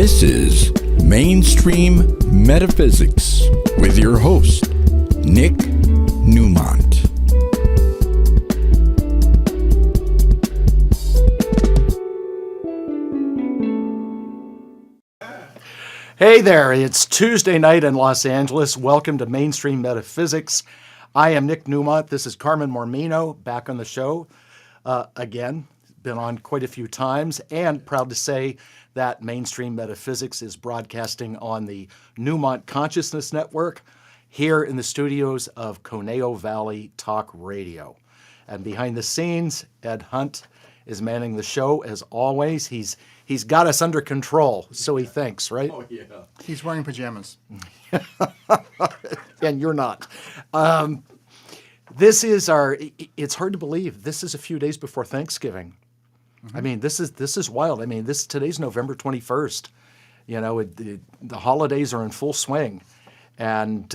This is Mainstream Metaphysics with your host, Nick Newmont. Hey there, it's Tuesday night in Los Angeles. Welcome to Mainstream Metaphysics. I am Nick Newmont. This is Carmen Mormino back on the show again. Been on quite a few times, and proud to say that Mainstream Metaphysics is broadcasting on the Newmont Consciousness Network here in the studios of Conejo Valley Talk Radio. And behind the scenes, Ed Hunt is manning the show as always. He's got us under control, so he thinks, right? Oh, yeah. He's wearing pajamas. And you're not. It's hard to believe, this is a few days before Thanksgiving. I mean, this is wild. I mean, today's November 21st. You know, the holidays are in full swing, and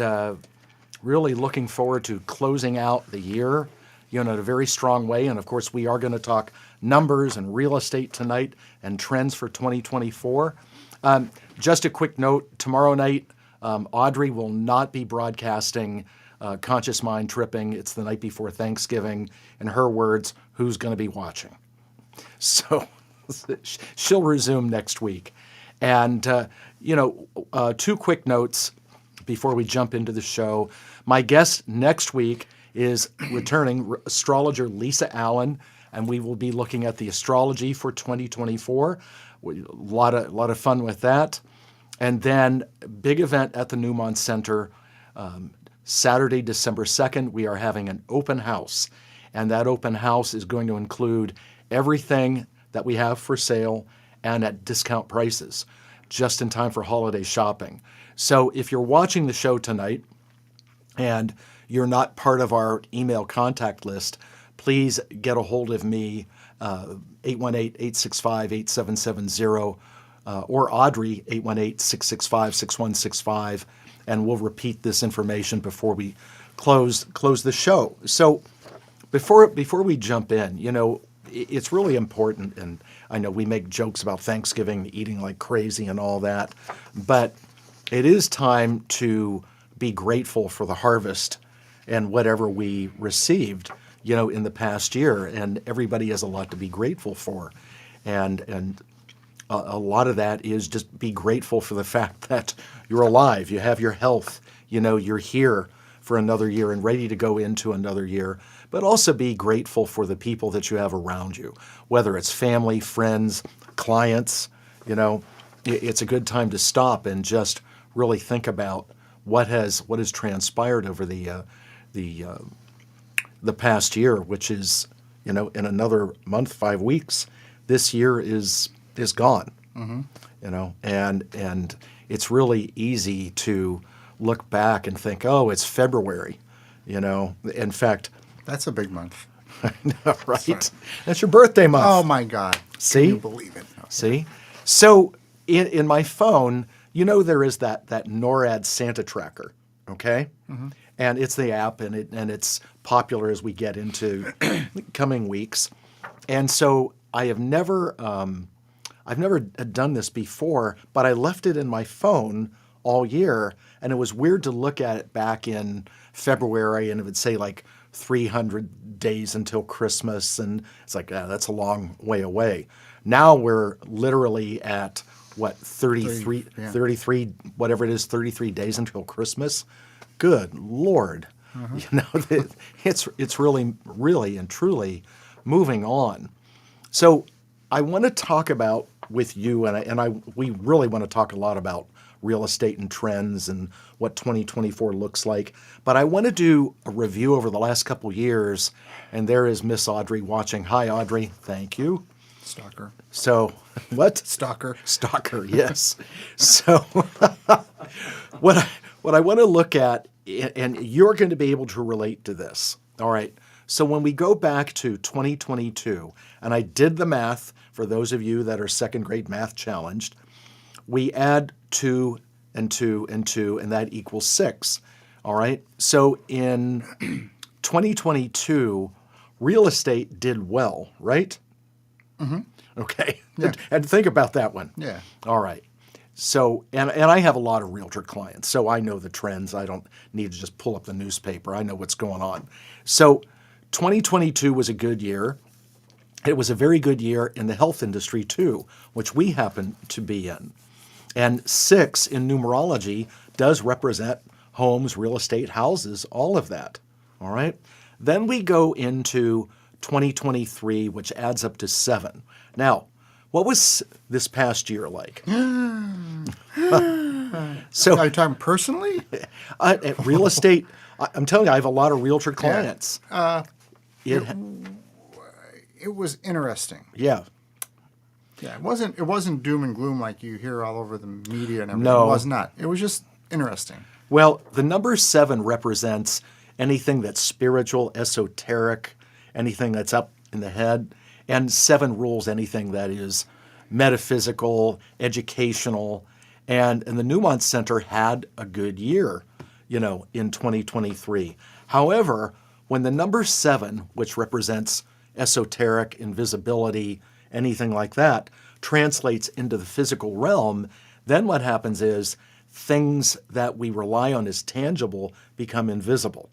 really looking forward to closing out the year, in a very strong way. And of course, we are going to talk numbers and real estate tonight and trends for 2024. Just a quick note, tomorrow night, Audrey will not be broadcasting Conscious Mind Tripping. It's the night before Thanksgiving. In her words, who's going to be watching? So she'll resume next week. And, two quick notes before we jump into the show. My guest next week is returning astrologer Lisa Allen, and we will be looking at the astrology for 2024. A lot of fun with that. And then big event at the Newmont Center, Saturday, December 2nd, we are having an open house. And that open house is going to include everything that we have for sale and at discount prices, just in time for holiday shopping. So if you're watching the show tonight and you're not part of our email contact list, please get a hold of me, 818-865-8770, or Audrey, 818-665-6165, and we'll repeat this information before we close the show. So before we jump in, it's really important, and I know we make jokes about Thanksgiving, eating like crazy and all that, but it is time to be grateful for the harvest and whatever we received, in the past year. And everybody has a lot to be grateful for. And a lot of that is just be grateful for the fact that you're alive, you have your health, you're here for another year and ready to go into another year. But also be grateful for the people that you have around you, whether it's family, friends, clients. It's a good time to stop and just really think about what has transpired over the past year, which is, in another month, 5 weeks, this year is gone. Mm-hmm. And it's really easy to look back and think, oh, it's February. In fact, that's a big month. I know, right? Sorry. That's your birthday month. Oh my God! See? Can you believe it? Okay. See? So in my phone, there is that NORAD Santa tracker. Okay. Mm-hmm. And it's the app, and it's popular as we get into coming weeks. And so I've never done this before, but I left it in my phone all year, and it was weird to look at it back in February, and it would say like 300 days until Christmas, and it's like, that's a long way away. Now we're literally at what, 33, whatever it is, 33 days until Christmas. Good Lord. Mm-hmm. It's really, really and truly moving on. So I want to talk about with you, we really want to talk a lot about real estate and trends and what 2024 looks like. But I want to do a review over the last couple years, and there is Miss Audrey watching. Hi, Audrey. Thank you. Stalker. So, what? Stalker, yes. So, what I want to look at, and you're going to be able to relate to this, all right? So when we go back to 2022, and I did the math for those of you that are second grade math challenged, we add 2 and 2 and 2, and that equals 6, all right? So in 2022, real estate did well, right? Mm-hmm. Okay. Yeah. And think about that one. Yeah. All right. So, and I have a lot of realtor clients, so I know the trends. I don't need to just pull up the newspaper. I know what's going on. So 2022 was a good year. It was a very good year in the health industry too, which we happen to be in. And 6 in numerology does represent homes, real estate, houses, all of that. All right. Then we go into 2023, which adds up to 7. Now, what was this past year like? So, Are you talking personally? real estate, I'm telling you, I have a lot of realtor clients. It was interesting. Yeah. Yeah, it wasn't doom and gloom like you hear all over the media and everything. No. It was not. It was just interesting. Well, the number 7 represents anything that's spiritual, esoteric, anything that's up in the head. And 7 rules anything that is metaphysical, educational. And the Newmont Center had a good year, in 2023. However, when the number 7, which represents esoteric, invisibility, anything like that, translates into the physical realm, then what happens is things that we rely on as tangible become invisible.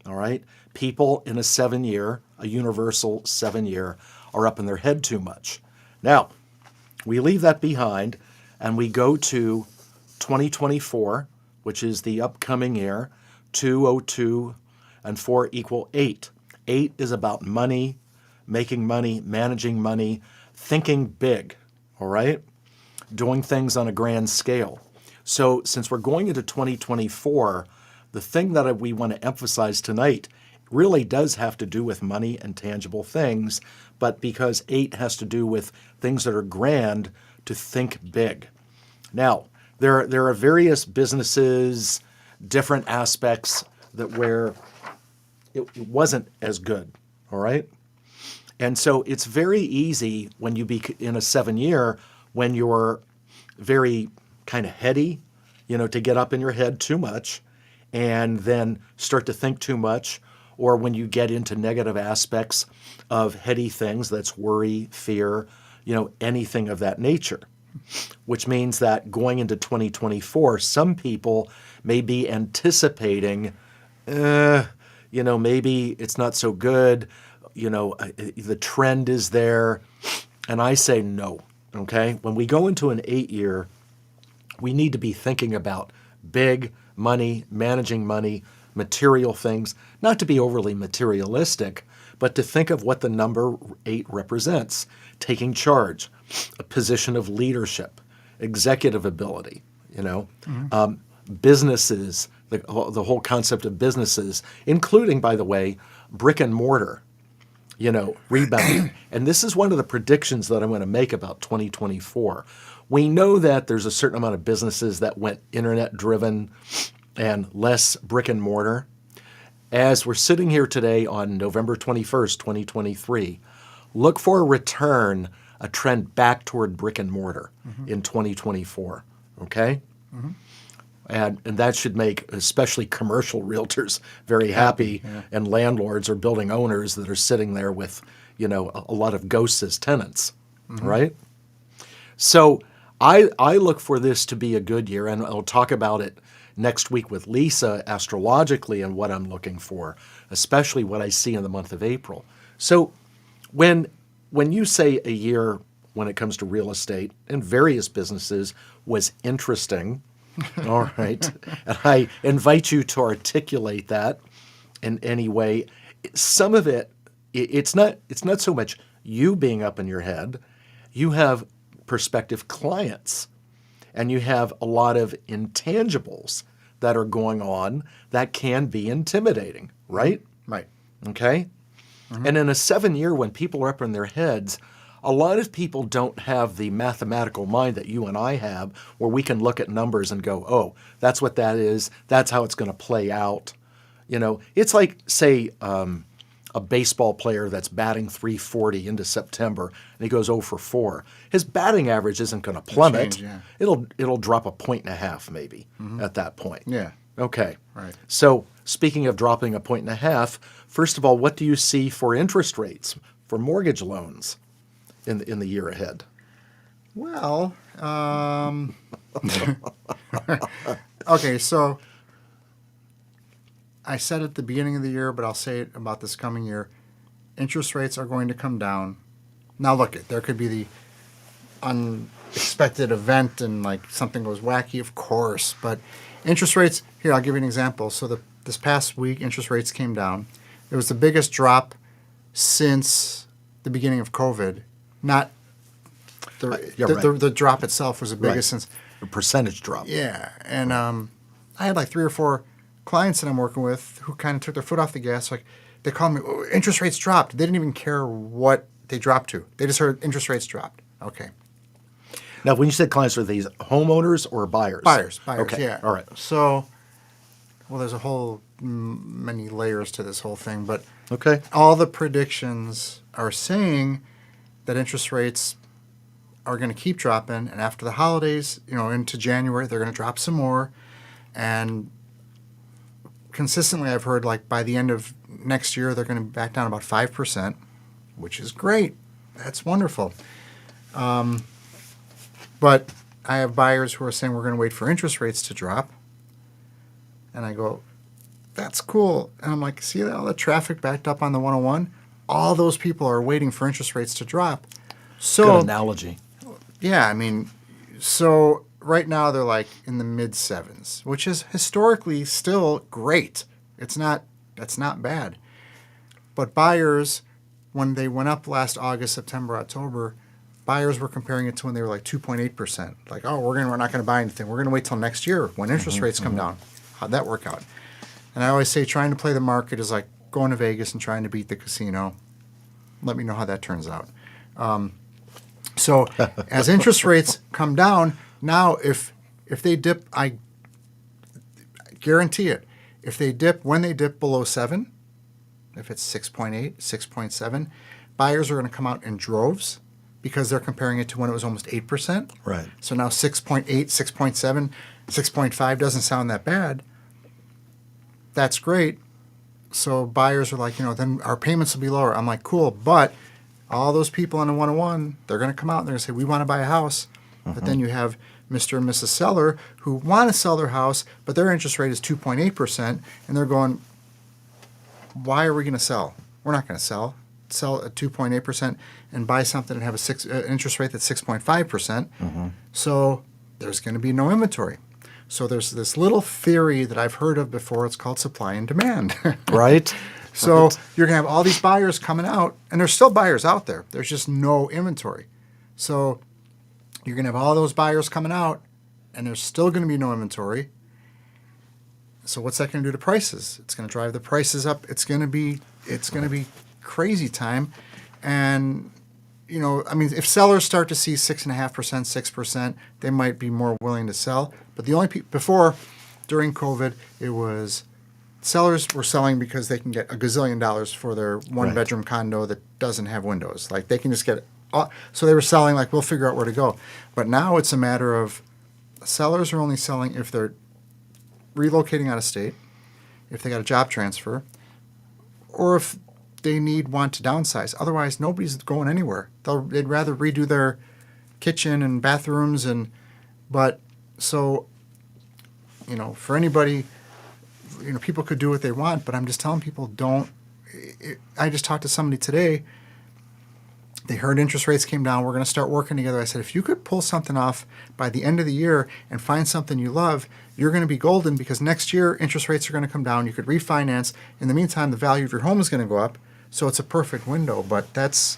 All right? People in a 7-year, a universal 7-year, are up in their head too much. Now, we leave that behind and we go to 2024, which is the upcoming year. 2, 2, and 4 equal 8. 8 is about money, making money, managing money, thinking big, all right? Doing things on a grand scale. So since we're going into 2024, the thing that we want to emphasize tonight really does have to do with money and tangible things, but because 8 has to do with things that are grand, to think big. Now, there are various businesses, different aspects that where it wasn't as good, all right? And so it's very easy when you be in a 7-year, when you're very kind of heady, to get up in your head too much and then start to think too much, or when you get into negative aspects of heady things, that's worry, fear, anything of that nature. Which means that going into 2024, some people may be anticipating, maybe it's not so good, the trend is there. And I say no, okay? When we go into an 8-year, we need to be thinking about big money, managing money, material things, not to be overly materialistic, but to think of what the number 8 represents. Taking charge, a position of leadership, executive ability, businesses, the whole concept of businesses, including, by the way, brick and mortar, rebounding. And this is one of the predictions that I'm going to make about 2024. We know that there's a certain amount of businesses that went internet-driven and less brick and mortar. As we're sitting here today on November 21st, 2023, look for a return, a trend back toward brick and mortar in 2024, okay? And that should make especially commercial realtors very happy, and landlords or building owners that are sitting there with, a lot of ghosts as tenants, right? So I look for this to be a good year, and I'll talk about it next week with Lisa astrologically and what I'm looking for, especially what I see in the month of April. So when you say a year when it comes to real estate and various businesses was interesting, all right, and I invite you to articulate that in any way. Some of it's not so much you being up in your head. You have prospective clients, and you have a lot of intangibles that are going on that can be intimidating, right? Right. Okay? And in a 7-year, when people are up in their heads, a lot of people don't have the mathematical mind that you and I have, where we can look at numbers and go, oh, that's what that is. That's how it's going to play out. It's like, say, a baseball player that's batting .340 into September, and he goes 0 for 4. His batting average isn't going to plummet. Change, yeah. It'll drop 1.5 points maybe at that point. Yeah. Okay. Right. So speaking of dropping 1.5 points, first of all, what do you see for interest rates for mortgage loans in the year ahead? Well, Okay, so I said at the beginning of the year, but I'll say it about this coming year. Interest rates are going to come down. Now, look, there could be the unexpected event and like something goes wacky, of course. But interest rates, here, I'll give you an example. So this past week, interest rates came down. It was the biggest drop since the beginning of COVID. Not the drop itself was the biggest since. A percentage drop. Yeah, and I had like 3 or 4 clients that I'm working with who kind of took their foot off the gas. Like they called me, oh, interest rates dropped. They didn't even care what they dropped to. They just heard interest rates dropped. Okay. Now, when you said clients, are these homeowners or buyers? Buyers, Okay. yeah. All right. So, well, there's a whole many layers to this whole thing, but Okay. all the predictions are saying that interest rates are going to keep dropping, and after the holidays, into January, they're going to drop some more. And consistently, I've heard like by the end of next year, they're going to back down about 5%, which is great. That's wonderful. But I have buyers who are saying we're going to wait for interest rates to drop. And I go, that's cool. And I'm like, see all the traffic backed up on the 101? All those people are waiting for interest rates to drop. So, Good analogy. yeah, I mean, so right now they're like in the mid 7s, which is historically still great. That's not bad. But buyers, when they went up last August, September, October, buyers were comparing it to when they were like 2.8%. Like, oh, we're not going to buy anything. We're going to wait till next year when interest rates come down. How'd that work out? And I always say trying to play the market is like going to Vegas and trying to beat the casino. Let me know how that turns out. So as interest rates come down, now if they dip, I guarantee it, when they dip below 7, if it's 6.8, 6.7, buyers are going to come out in droves because they're comparing it to when it was almost 8%. Right. So now 6.8, 6.7, 6.5 doesn't sound that bad. That's great. So buyers are like, then our payments will be lower. I'm like, cool, but all those people on the 101, they're going to come out and they're going to say, we want to buy a house. But then you have Mr. and Mrs. Seller who want to sell their house, but their interest rate is 2.8%, and they're going, why are we going to sell? We're not going to sell at 2.8% and buy something and have an interest rate that's 6.5%. So there's going to be no inventory. So there's this little theory that I've heard of before. It's called supply and demand. Right. So you're going to have all these buyers coming out, and there's still buyers out there. There's just no inventory. So you're going to have all those buyers coming out, and there's still going to be no inventory. So what's that going to do to prices? It's going to drive the prices up. It's going to be crazy time. And, if sellers start to see 6.5%, 6%, they might be more willing to sell. But the only before, during COVID, it was sellers were selling because they can get $1 gazillion for their one-bedroom condo that doesn't have windows. Like they can just get so they were selling like, we'll figure out where to go. But now it's a matter of sellers are only selling if they're relocating out of state, if they got a job transfer, or if they want to downsize. Otherwise, nobody's going anywhere. They'd rather redo their kitchen and bathrooms for anybody, people could do what they want, but I'm just telling people don't. I just talked to somebody today. They heard interest rates came down. We're going to start working together. I said, if you could pull something off by the end of the year and find something you love, you're going to be golden because next year interest rates are going to come down. You could refinance. In the meantime, the value of your home is going to go up. So it's a perfect window. But that's,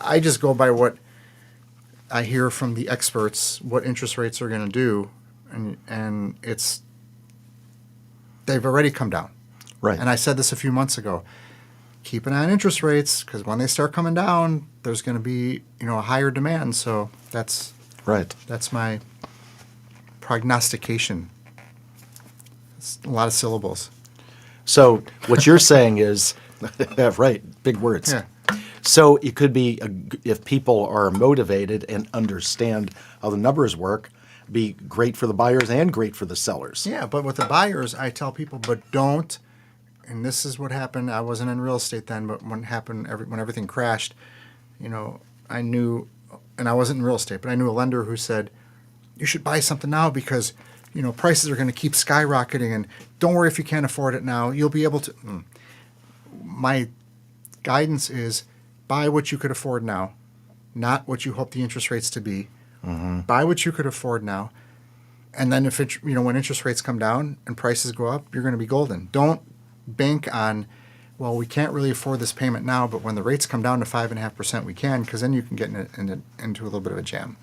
I just go by what I hear from the experts, what interest rates are going to do. And they've already come down. Right. And I said this a few months ago. Keep an eye on interest rates because when they start coming down, there's going to be a higher demand. So that's right. That's my prognostication. It's a lot of syllables. So what you're saying is, right, big words. Yeah. So it could be if people are motivated and understand how the numbers work, be great for the buyers and great for the sellers. Yeah, but with the buyers, I tell people, but don't. And this is what happened. I wasn't in real estate then, but when everything crashed, I knew, and I wasn't in real estate, but I knew a lender who said, you should buy something now because, prices are going to keep skyrocketing, and don't worry if you can't afford it now. You'll be able to. My guidance is buy what you could afford now, not what you hope the interest rates to be. Buy what you could afford now, and then if when interest rates come down and prices go up, you're going to be golden. Don't bank on, well, we can't really afford this payment now, but when the rates come down to 5.5%, we can, because then you can get into a little bit of a jam.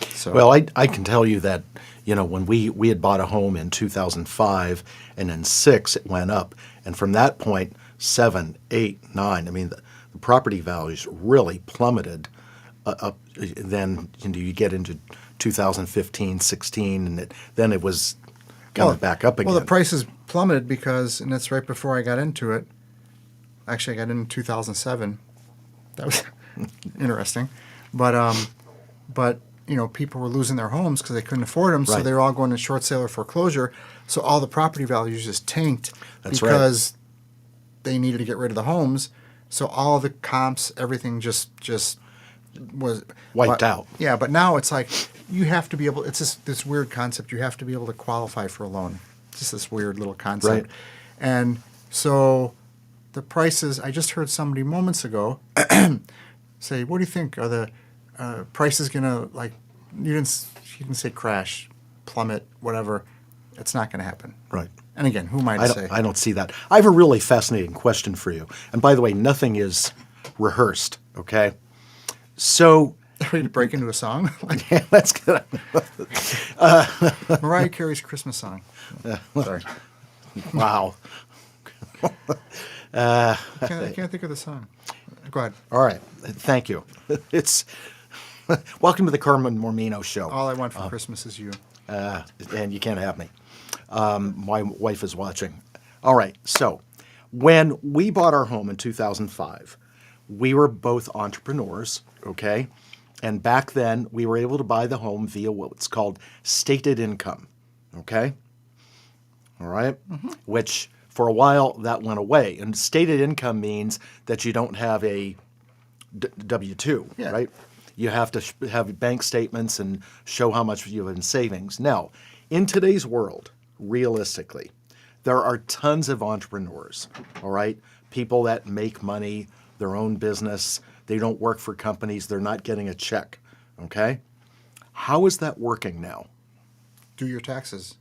So, Well, I can tell you that, when we had bought a home in 2005, and in 6 it went up, and from that point, 7, 8, 9, I mean, the property values really plummeted up. Then you get into 2015, 16, and then it was coming back up again. Well, the prices plummeted because, and that's right before I got into it. Actually, I got in 2007. That was interesting, but people were losing their homes because they couldn't afford them, so Right. they were all going to short sale or foreclosure. So all the property values just tanked That's because they needed to get rid of the homes. So all the comps, everything just was Wiped out. Yeah, but now it's like you have to be able. It's this weird concept. You have to be able to qualify for a loan. It's just this weird little concept, Right. and so the prices. I just heard somebody moments ago say, "What do you think? Are the prices gonna like?" You didn't say crash, plummet, whatever. It's not going to happen. Right. And again, who am I to say? I don't see that. I have a really fascinating question for you. And by the way, nothing is rehearsed, okay? So, Ready to break into a song? Like let's get Mariah Carey's Christmas song. Sorry. wow. I can't think of the song. Go ahead. All right. Thank you. It's welcome to the Carmen Mormino show. All I want for Christmas is you. And you can't have me. My wife is watching. All right. So, when we bought our home in 2005, we were both entrepreneurs, okay? And back then, we were able to buy the home via what's called stated income, okay? All right? Which, for a while, that went away. And stated income means that you don't have a W-2, Yeah. right? You have to have bank statements and show how much you have in savings. Now, in today's world, realistically, there are tons of entrepreneurs, all right? People that make money, their own business. They don't work for companies. They're not getting a check, okay? How is that working now? Do your taxes.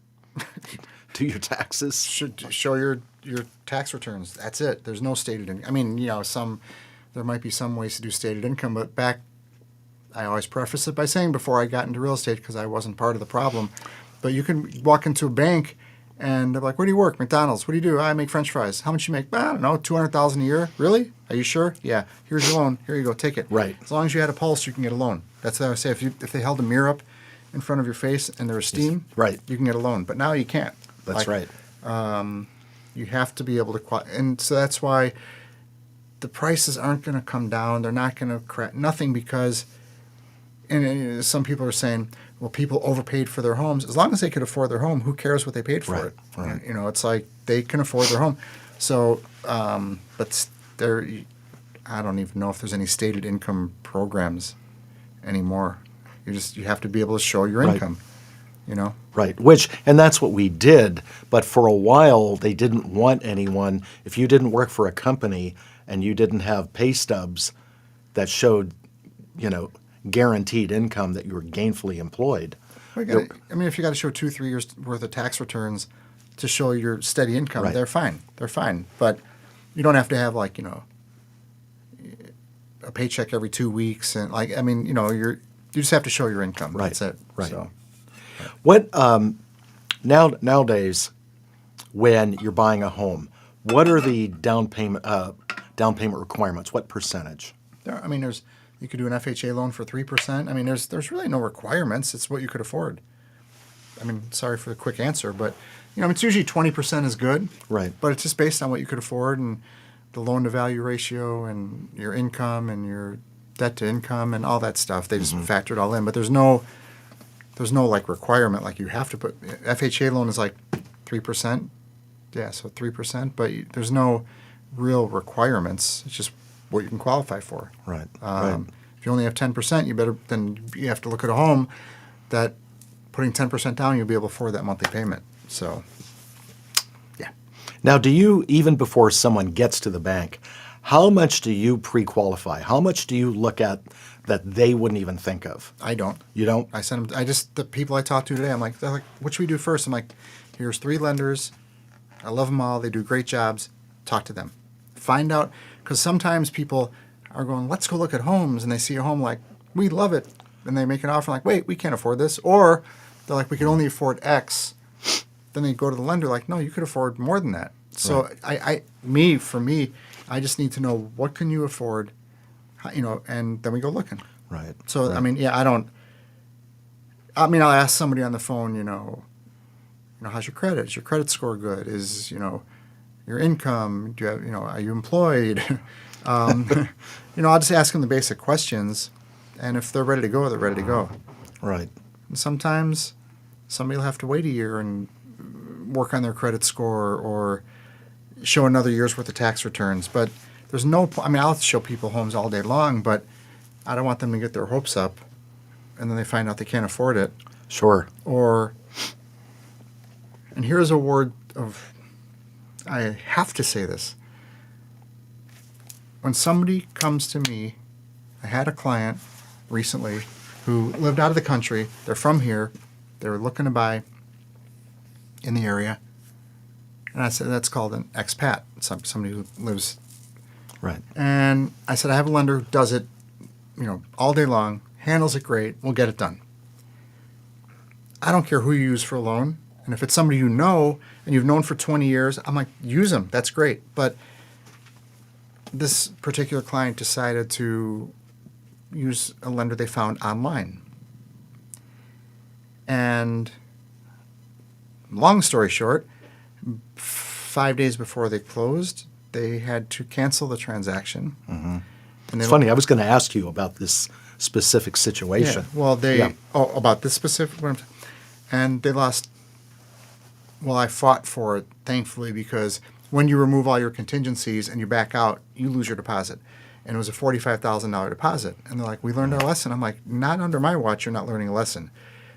Do your taxes? Should show your tax returns. That's it. There's no stated income. I mean, there might be some ways to do stated income, but I always preface it by saying before I got into real estate, because I wasn't part of the problem, but you can walk into a bank and they're like, "Where do you work?" "McDonald's." "What do you do?" "I make French fries." "How much you make?" "I don't know, $200,000 a year." "Really? Are you sure?" "Yeah." "Here's your loan. Here you go. Take it." Right. As long as you had a pulse, you can get a loan. That's what I would say. If they held a mirror up in front of your face and there was steam, Right. you can get a loan. But now you can't. That's right. You have to be able to, and so that's why the prices aren't going to come down. They're not going to crash, nothing, because, and some people are saying, well, people overpaid for their homes. As long as they could afford their home, who cares what they paid for Right, it? right. It's like they can afford their home. So, but there, I don't even know if there's any stated income programs anymore. You have to be able to show your Right. income, Right, and that's what we did, but for a while they didn't want anyone, if you didn't work for a company and you didn't have pay stubs that showed, guaranteed income that you were gainfully employed. If you got to show 2-3 years worth of tax returns to show your steady income, Right. they're fine. They're fine. But you don't have to have a paycheck every 2 weeks, and you just have to show your income. Right, That's it. right. So, What nowadays, when you're buying a home, what are the down payment requirements? What percentage? you could do an FHA loan for 3%. There's really no requirements. It's what you could afford. Sorry for the quick answer, but it's usually 20% is good. Right. But it's just based on what you could afford and the loan to value ratio and your income and your debt to income and all that stuff. They just factor it all in. But there's no requirement like you have to put. FHA loan is like 3%. Yeah, so 3%. But there's no real requirements. It's just what you can qualify for. Right. If you only have 10%, you have to look at a home that putting 10% down, you'll be able to afford that monthly payment. So, yeah. Now, do you, even before someone gets to the bank, how much do you pre-qualify? How much do you look at that they wouldn't even think of? I don't. You don't? I send them. The people I talked to today, they're like, what should we do first? I'm like, here's 3 lenders. I love them all. They do great jobs. Talk to them. Find out, because sometimes people are going, let's go look at homes, and they see a home like, we love it, and they make an offer like, wait, we can't afford this, or they're like, we can only afford X. Then they go to the lender like, no, you could afford more than that. So Right. for me, I just need to know what can you afford, and then we go looking. Right. So, right. I mean, yeah, I'll ask somebody on the phone, how's your credit? Is your credit score good? Is, your income, do you have, are you employed? I'll just ask them the basic questions, and if they're ready to go, they're ready to go. Right. And sometimes somebody will have to wait a year and work on their credit score or show another year's worth of tax returns. But there's no point. I mean, I'll show people homes all day long, but I don't want them to get their hopes up and then they find out they can't afford it. Sure. And here's a word of, I have to say this. When somebody comes to me, I had a client recently who lived out of the country. They're from here. They were looking to buy in the area. And I said, that's called an expat, somebody who lives. Right. And I said, I have a lender who does it, all day long, handles it great, we'll get it done. I don't care who you use for a loan. And if it's somebody you know and you've known for 20 years, I'm like, use them. That's great. But this particular client decided to use a lender they found online. And long story short, 5 days before they closed, they had to cancel the transaction. Mm-hmm. And It's funny. I was going to ask you about this specific situation. Yeah, well, about this specific one. And they lost. Well, I fought for it, thankfully, because when you remove all your contingencies and you back out, you lose your deposit. And it was a $45,000 deposit. And they're like, we learned our lesson. I'm like, not under my watch, you're not learning a lesson.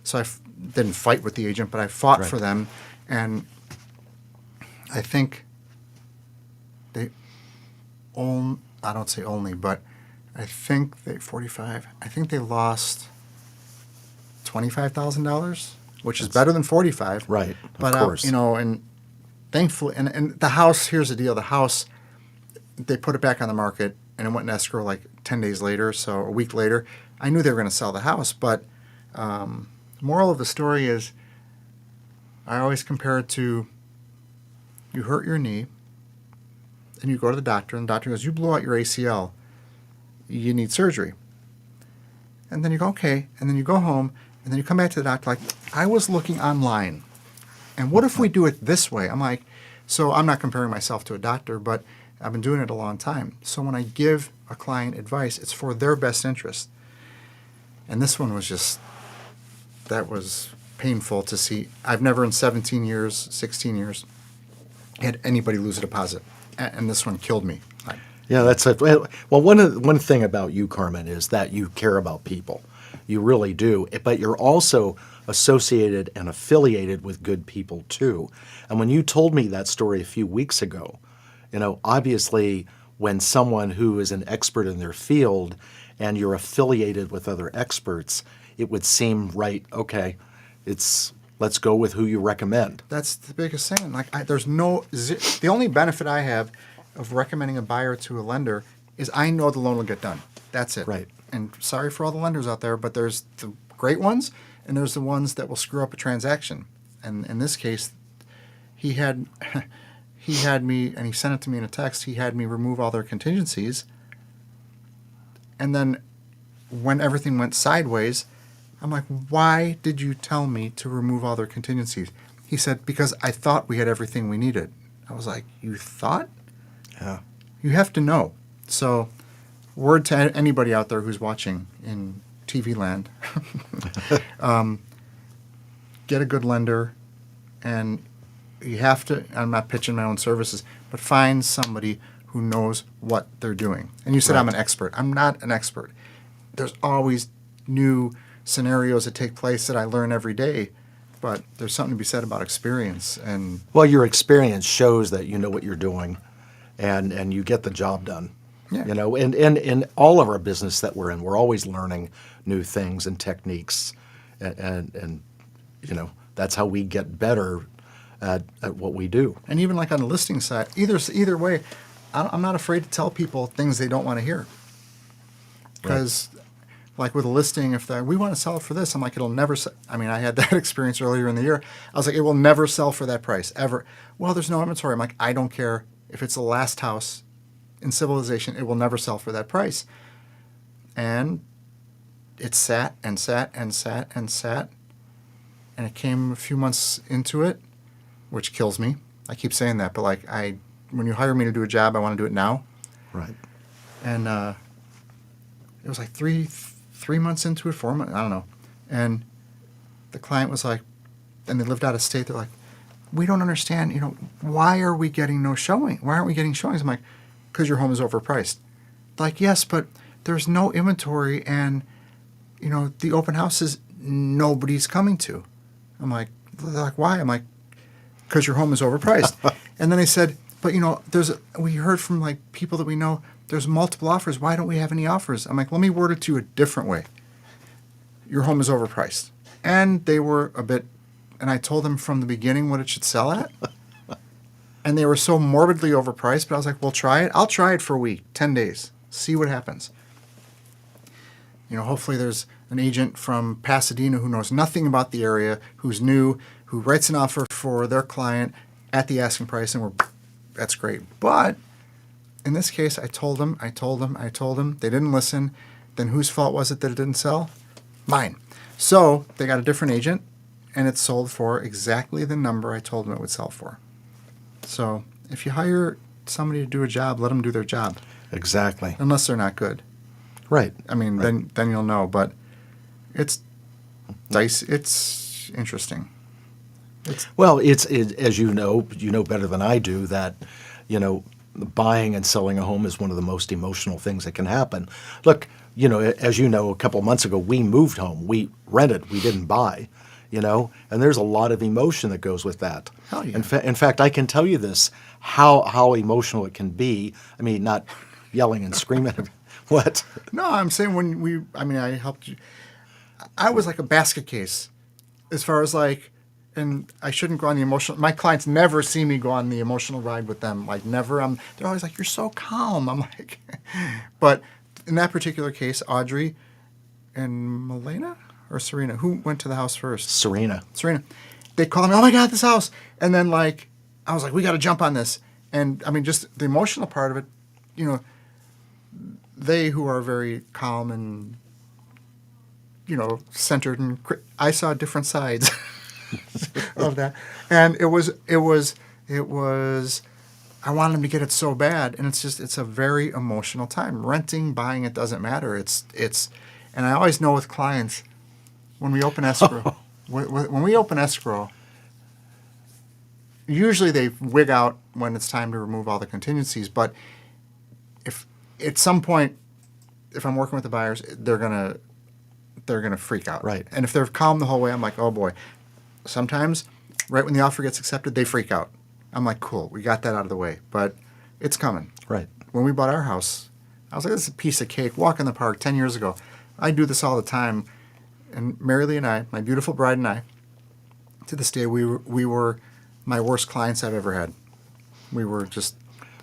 So I didn't fight with the agent, but I fought Right. for them. And I think they own, I don't say only, but I think I think they lost $25,000, which is better than 45. Right, But, of course. and thankfully, and the house, here's the deal. The house, they put it back on the market and it went in escrow like 10 days later, so a week later. I knew they were going to sell the house, but moral of the story is I always compare it to you hurt your knee and you go to the doctor and the doctor goes, you blew out your ACL. You need surgery. And then you go, okay. And then you go home and then you come back to the doctor like, I was looking online. And what if we do it this way? I'm like, so I'm not comparing myself to a doctor, but I've been doing it a long time. So when I give a client advice, it's for their best interest. And this one was that was painful to see. I've never in 16 years, had anybody lose a deposit. And this one killed me. Yeah, that's it. Well, one thing about you, Carmen, is that you care about people. You really do. But you're also associated and affiliated with good people too. And when you told me that story a few weeks ago, obviously when someone who is an expert in their field and you're affiliated with other experts, it would seem right, okay, let's go with who you recommend. That's the biggest thing. Like, the only benefit I have of recommending a buyer to a lender is I know the loan will get done. That's it. Right. And sorry for all the lenders out there, but there's the great ones and there's the ones that will screw up a transaction. And in this case, he had me, and he sent it to me in a text, he had me remove all their contingencies. And then when everything went sideways, I'm like, why did you tell me to remove all their contingencies? He said, because I thought we had everything we needed. I was like, you thought? Yeah. You have to know. So, word to anybody out there who's watching in TV land, get a good lender, and you have to, I'm not pitching my own services, but find somebody who knows what they're doing. And you said Right. I'm an expert. I'm not an expert. There's always new scenarios that take place that I learn every day. But there's something to be said about experience. And Well, your experience shows that you know what you're doing, and you get the job done. Yeah. You know, and in all of our business that we're in, we're always learning new things and techniques, and you know, that's how we get better at what we do. And even like on the listing side, either way, I'm not afraid to tell people things they don't want to hear. Because, like with a listing, if we want to sell it for this, I'm like, it'll never sell. I mean, I had that experience earlier in the year. I was like, it will never sell for that price, ever. Well, there's no inventory. I'm like, I don't care if it's the last house in civilization, it will never sell for that price. And it sat and sat and sat and sat. And it came a few months into it, which kills me. I keep saying that, but like when you hire me to do a job, I want to do it now. Right. And it was like three months into it, 4 months, I don't know. And the client was like, and they lived out of state. They're like, we don't understand, you know, why are we getting no showing? Why aren't we getting showings? I'm like, because your home is overpriced. Like, yes, but there's no inventory, and you know, the open houses nobody's coming to. I'm like, they're like, why? I'm like, because your home is overpriced. And then they said, but you know, we heard from like people that we know, there's multiple offers. Why don't we have any offers? I'm like, let me word it to you a different way. Your home is overpriced. And they were a bit, and I told them from the beginning what it should sell at. And they were so morbidly overpriced, but I was like, well, try it. I'll try it for a week, 10 days, see what happens. You know, hopefully there's an agent from Pasadena who knows nothing about the area, who's new, who writes an offer for their client at the asking price, and that's great. But in this case, I told them. They didn't listen. Then whose fault was it that it didn't sell? Mine. So they got a different agent, and it sold for exactly the number I told them it would sell for. So if you hire somebody to do a job, let them do their job. Exactly. Unless they're not good. Right. I mean, right. then you'll know. But it's dicey. It's interesting. Well, it's as you know better than I do that, you know, buying and selling a home is one of the most emotional things that can happen. Look, you know, as you know, a couple of months ago, we moved home. We rented. We didn't buy, you know, and there's a lot of emotion that goes with that. Hell yeah. In fact, I can tell you this, how emotional it can be. I mean, not yelling and screaming. What? No, I'm saying I helped you. I was like a basket case as far as like, and I shouldn't go on the emotional. My clients never see me go on the emotional ride with them. Like never. They're always like, "You're so calm." I'm like, but in that particular case, Audrey and Milena or Serena, who went to the house first? Serena. They called me, "Oh my God, this house!" And then like, I was like, "We got to jump on this." And I mean, just the emotional part of it, you know. They who are very calm and, you know, centered, and I saw different sides of that, and it was. I wanted them to get it so bad, and it's a very emotional time. Renting, buying, it doesn't matter. It's, and I always know with clients when we open escrow, when we open escrow, usually they wig out when it's time to remove all the contingencies, but if at some point, if I'm working with the buyers, they're gonna freak out. Right. And if they're calm the whole way, I'm like, oh boy. Sometimes, right when the offer gets accepted, they freak out. I'm like, cool, we got that out of the way. But it's coming. Right. When we bought our house, I was like, this is a piece of cake. Walk in the park 10 years ago. I do this all the time. And Mary Lee and I, my beautiful bride and I, to this day, we were my worst clients I've ever had. We were just...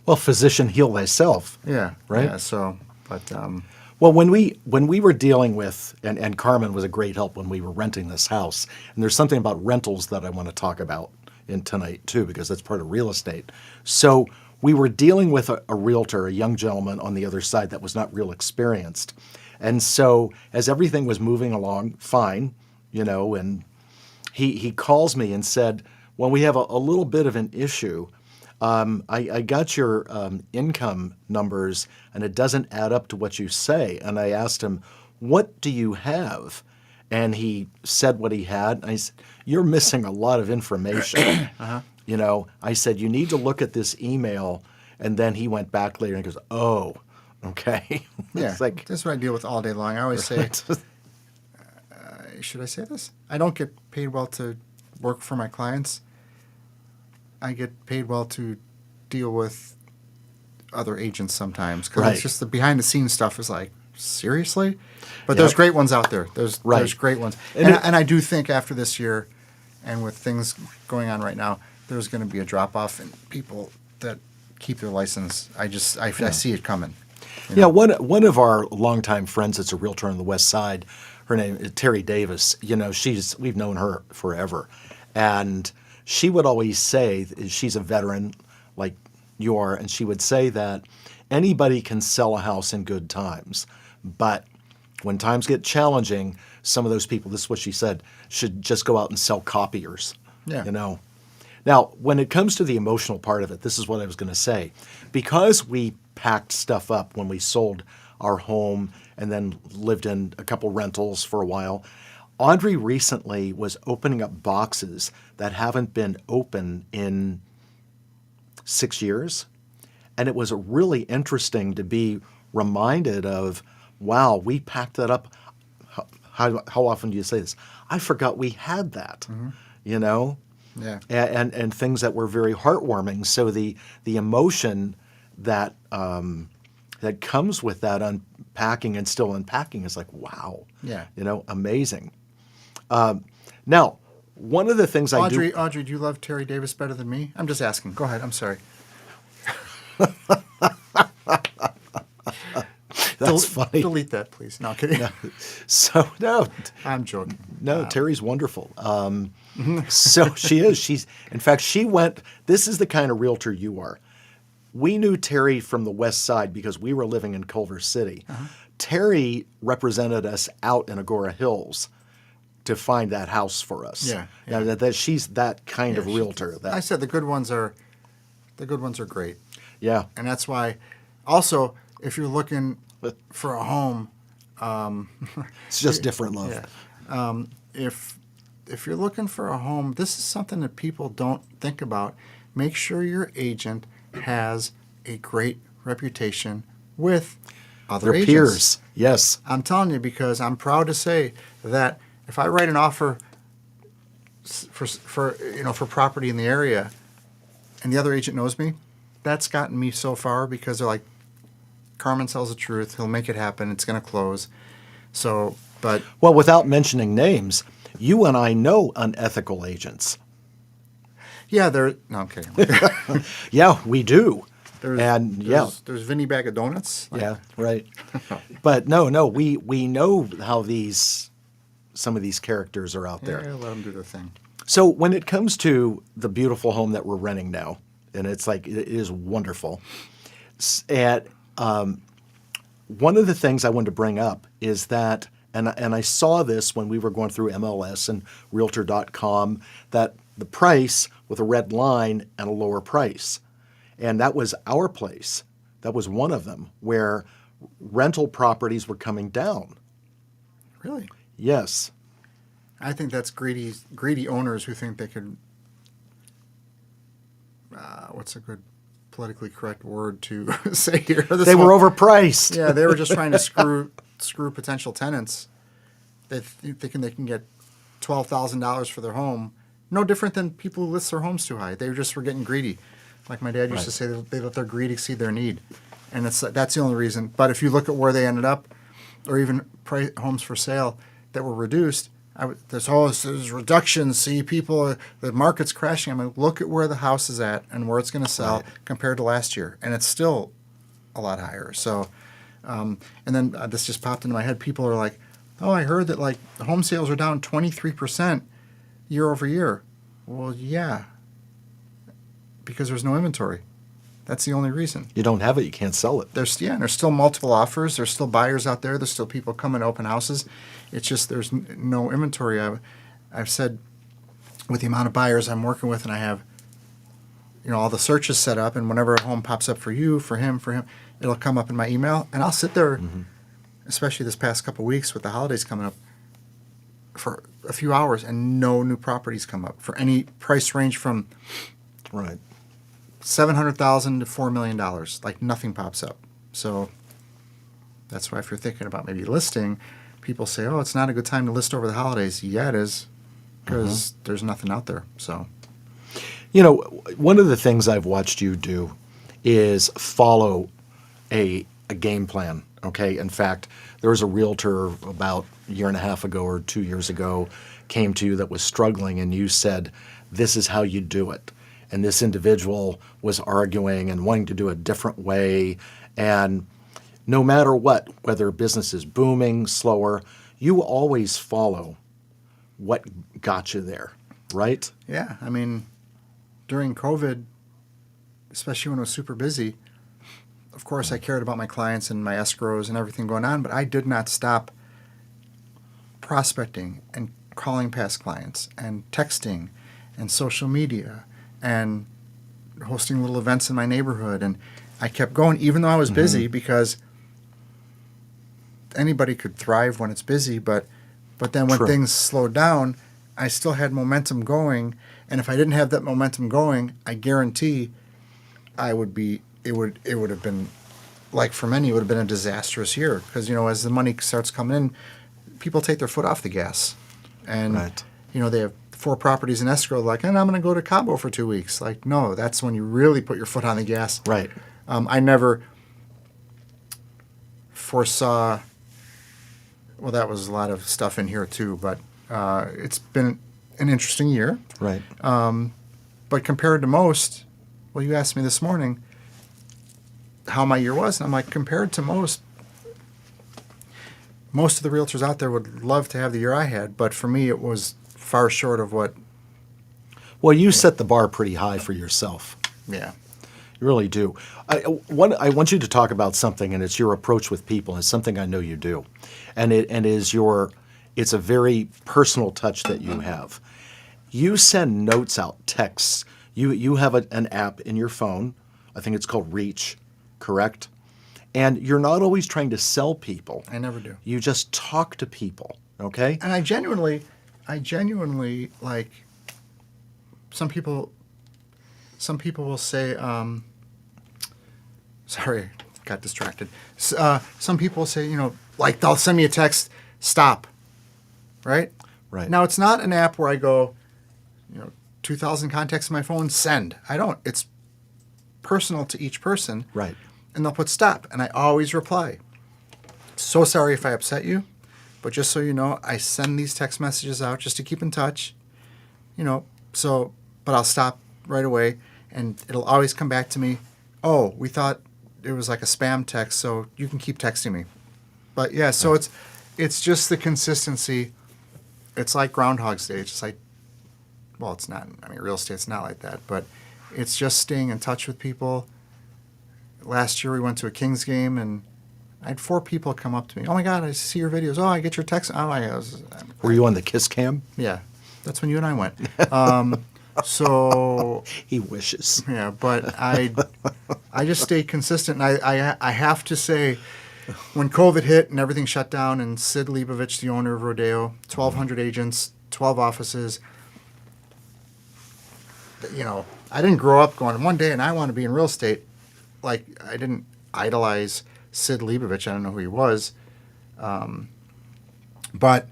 Well, physician, heal thyself. Yeah. Right? Yeah, so, but... Well, when we were dealing with, and Carmen was a great help when we were renting this house, and there's something about rentals that I want to talk about in tonight too, because that's part of real estate. So we were dealing with a realtor, a young gentleman on the other side that was not real experienced. And so as everything was moving along fine, you know, and he calls me and said, well, we have a little bit of an issue. I got your income numbers, and it doesn't add up to what you say. And I asked him, what do you have? And he said what he had. And I said, you're missing a lot of information. You know, I said, you need to look at this email. And then he went back later and goes, oh, okay. Yeah, It's like, that's what I deal with all day long. I always say, should I say this? I don't get paid well to work for my clients. I get paid well to deal with other agents sometimes, because Right. it's just the behind the scenes stuff is like, seriously? But Yep. there's great ones out there. There's Right. great ones. And And I do think after this year and with things going on right now, there's going to be a drop off in people that keep their license. I see it coming. Yeah, one of our longtime friends that's a realtor on the West Side, her name is Terry Davis. You know, we've known her forever, and she would always say, she's a veteran like you are, and she would say that anybody can sell a house in good times, but when times get challenging, some of those people, this is what she said, should just go out and sell copiers. Yeah. You know. Now, when it comes to the emotional part of it, this is what I was going to say. Because we packed stuff up when we sold our home and then lived in a couple rentals for a while, Audrey recently was opening up boxes that haven't been open in 6 years. And it was really interesting to be reminded of, wow, we packed that up. How often do you say this? I forgot we had that, you know? Yeah. And things that were very heartwarming. So the emotion that that comes with that unpacking and still unpacking is like, wow, Yeah. you know, amazing. Now, one of the things Audrey, do you love Terry Davis better than me? I'm just asking. Go ahead. I'm sorry. that's funny. Delete that, please. No, kidding. So no, I'm joking. no, Terry's wonderful. So she is. In fact, she went. This is the kind of realtor you are. We knew Terry from the West Side because we were living in Culver City. Terry represented us out in Agora Hills to find that house for us. Yeah, Now, yeah. that she's that kind of Yeah, realtor. I said the good ones are great. Yeah. And that's why, also, if you're looking for a home, It's just different love. yeah, if you're looking for a home, this is something that people don't think about. Make sure your agent has a great reputation with other Their agents. peers. Yes. I'm telling you, because I'm proud to say that if I write an offer for property in the area, and the other agent knows me, that's gotten me so far, because they're like, Carmen tells the truth. He'll make it happen. It's going to close. So, but Well, without mentioning names, you and I know unethical agents. yeah, no, I'm kidding. Yeah, we do. There's Vinny Bag of Donuts. Like, Yeah, right. But no, we know how some of these characters are out there. yeah, let them do their thing. So when it comes to the beautiful home that we're renting now, and it's like, it is wonderful. One of the things I wanted to bring up is that, and I saw this when we were going through MLS and Realtor.com, that the price with a red line and a lower price. And that was our place. That was one of them, where rental properties were coming down. Really? Yes. I think that's greedy owners who think they could. What's a good politically correct word to say here? They were overpriced. Yeah, they were just trying to screw potential tenants. Thinking they can get $12,000 for their home. No different than people who list their homes too high. They were getting greedy. Like my dad used to say, they let their greed exceed their need, and that's the only reason. But if you look at where they ended up, or even homes for sale that were reduced, there's reductions. See, the market's crashing. I'm like, look at where the house is at and where it's going to sell compared to last year, and it's still a lot higher. So, and then this just popped into my head. People are like, "Oh, I heard that like the home sales are down 23% year over year." Well, yeah, because there's no inventory. That's the only reason. You don't have it, you can't sell it. And there's still multiple offers. There's still buyers out there. There's still people coming to open houses. It's just there's no inventory. I've said with the amount of buyers I'm working with, and I have, all the searches set up, and whenever a home pops up for you, for him, it'll come up in my email, and I'll sit there, especially this past couple of weeks with the holidays coming up, for a few hours, and no new properties come up for any price range from Right. $700,000 to $4 million. Like nothing pops up. So that's why if you're thinking about maybe listing, people say, oh, it's not a good time to list over the holidays. Yeah, it is, because there's nothing out there. So, You know, one of the things I've watched you do is follow a game plan, okay? In fact, there was a realtor about a year and a half ago or 2 years ago came to you that was struggling, and you said, this is how you do it. And this individual was arguing and wanting to do it a different way. And no matter what, whether business is booming, slower, you always follow what got you there, right? yeah, I mean, during COVID, especially when it was super busy, of course I cared about my clients and my escrows and everything going on, but I did not stop prospecting and calling past clients and texting and social media and hosting little events in my neighborhood. And I kept going even though I was busy, because anybody could thrive when it's busy, but then when True. things slowed down, I still had momentum going. And if I didn't have that momentum going, I guarantee it would have been, like for many, it would have been a disastrous year. Because, you know, as the money starts coming in, people take their foot off the gas. And, Right. you know, they have 4 properties in escrow, like, and I'm going to go to Cabo for 2 weeks. Like, no, that's when you really put your foot on the gas. Right. I never foresaw, well, that was a lot of stuff in here too, but it's been an interesting year. Right. But compared to most, well, you asked me this morning how my year was, and I'm like, compared to most of the realtors out there would love to have the year I had, but for me it was far short of what, Well, you set the bar pretty high for yourself. yeah. You really do. I want you to talk about something, and it's your approach with people. It's something I know you do, and it's a very personal touch that you have. You send notes out, texts. You have an app in your phone. I think it's called Reach, correct? And you're not always trying to sell people. I never do. You just talk to people, okay? And I genuinely like, some people will say, sorry, got distracted. Some people say, you know, like they'll send me a text, stop, right? Right. Now, it's not an app where I go, you know, 2,000 contacts on my phone, send. I don't. It's personal to each person. Right. And they'll put stop, and I always reply. So sorry if I upset you, but just so you know, I send these text messages out just to keep in touch, you know, so, but I'll stop right away, and it'll always come back to me, oh, we thought it was like a spam text, so you can keep texting me. But yeah, so it's just the consistency. It's like Groundhog's Day. It's just like, well, it's not, I mean, real estate's not like that, but it's just staying in touch with people. Last year we went to a Kings game, and I had 4 people come up to me. Oh my God, I see your videos. Oh, I get your text. Oh my God. Were you on the Kiss Cam? Yeah, that's when you and I went. So He wishes. yeah, but I just stayed consistent. And I have to say, when COVID hit and everything shut down, and Sid Leibovich, the owner of Rodeo, 1,200 agents, 12 offices, you know, I didn't grow up going, one day and I want to be in real estate. Like, I didn't idolize Sid Leibovich. I don't know who he was. But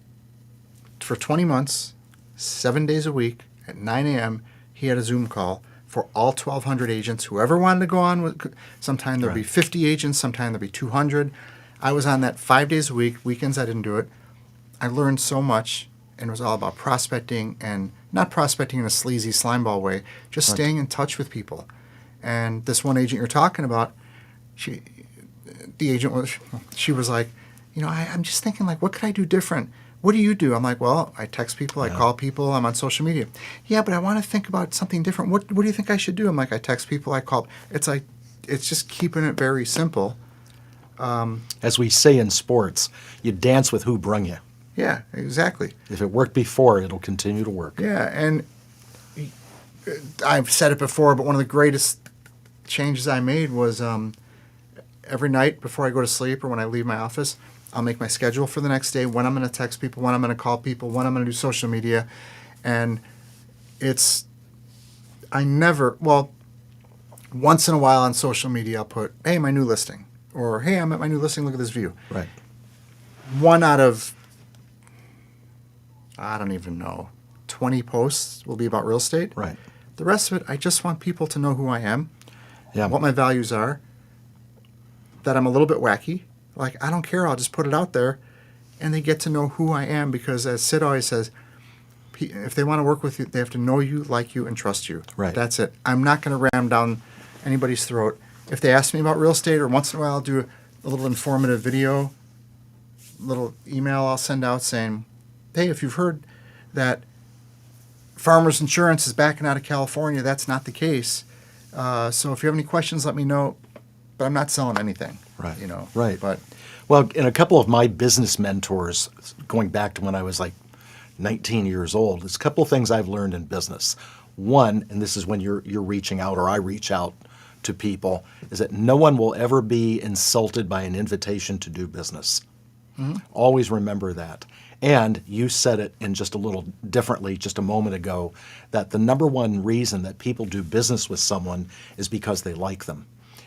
for 20 months, 7 days a week, at 9 a.m., he had a Zoom call for all 1,200 agents. Whoever wanted to go on, sometime there'd be 50 agents, sometime there'd be 200. I was on that 5 days a week. Weekends, I didn't do it. I learned so much, and it was all about prospecting, and not prospecting in a sleazy slimeball way, just staying in touch with people. And this one agent you're talking about, she was like, you know, I'm just thinking, like, what could I do different? What do you do? I'm like, well, I text people, I call people, I'm on social media. Yeah, but I want to think about something different. What do you think I should do? I'm like, I text people, I call. It's like, it's just keeping it very simple. As we say in sports, you dance with who brung you. Yeah, exactly. If it worked before, it'll continue to work. Yeah, and I've said it before, but one of the greatest changes I made was every night before I go to sleep or when I leave my office, I'll make my schedule for the next day, when I'm going to text people, when I'm going to call people, when I'm going to do social media. And once in a while on social media, I'll put, hey, my new listing. Or, hey, I'm at my new listing, look at this view. Right. One out of I don't even know, 20 posts will be about real estate. Right. The rest of it, I just want people to know who I am, Yeah. what my values are, that I'm a little bit wacky. Like, I don't care. I'll just put it out there. And they get to know who I am because, as Sid always says, if they want to work with you, they have to know you, like you, and trust you. Right. That's it. I'm not going to ram down anybody's throat. If they ask me about real estate, or once in a while I'll do a little informative video, little email I'll send out saying, hey, if you've heard that Farmers Insurance is backing out of California, that's not the case. So if you have any questions, let me know. But I'm not selling anything. Right. Right. But Well, in a couple of my business mentors, going back to when I was like 19 years old, there's a couple of things I've learned in business. One, and this is when you're reaching out, or I reach out to people, is that no one will ever be insulted by an invitation to do business. Always remember that. And you said it in just a little differently just a moment ago, that the number one reason that people do business with someone is because they like them.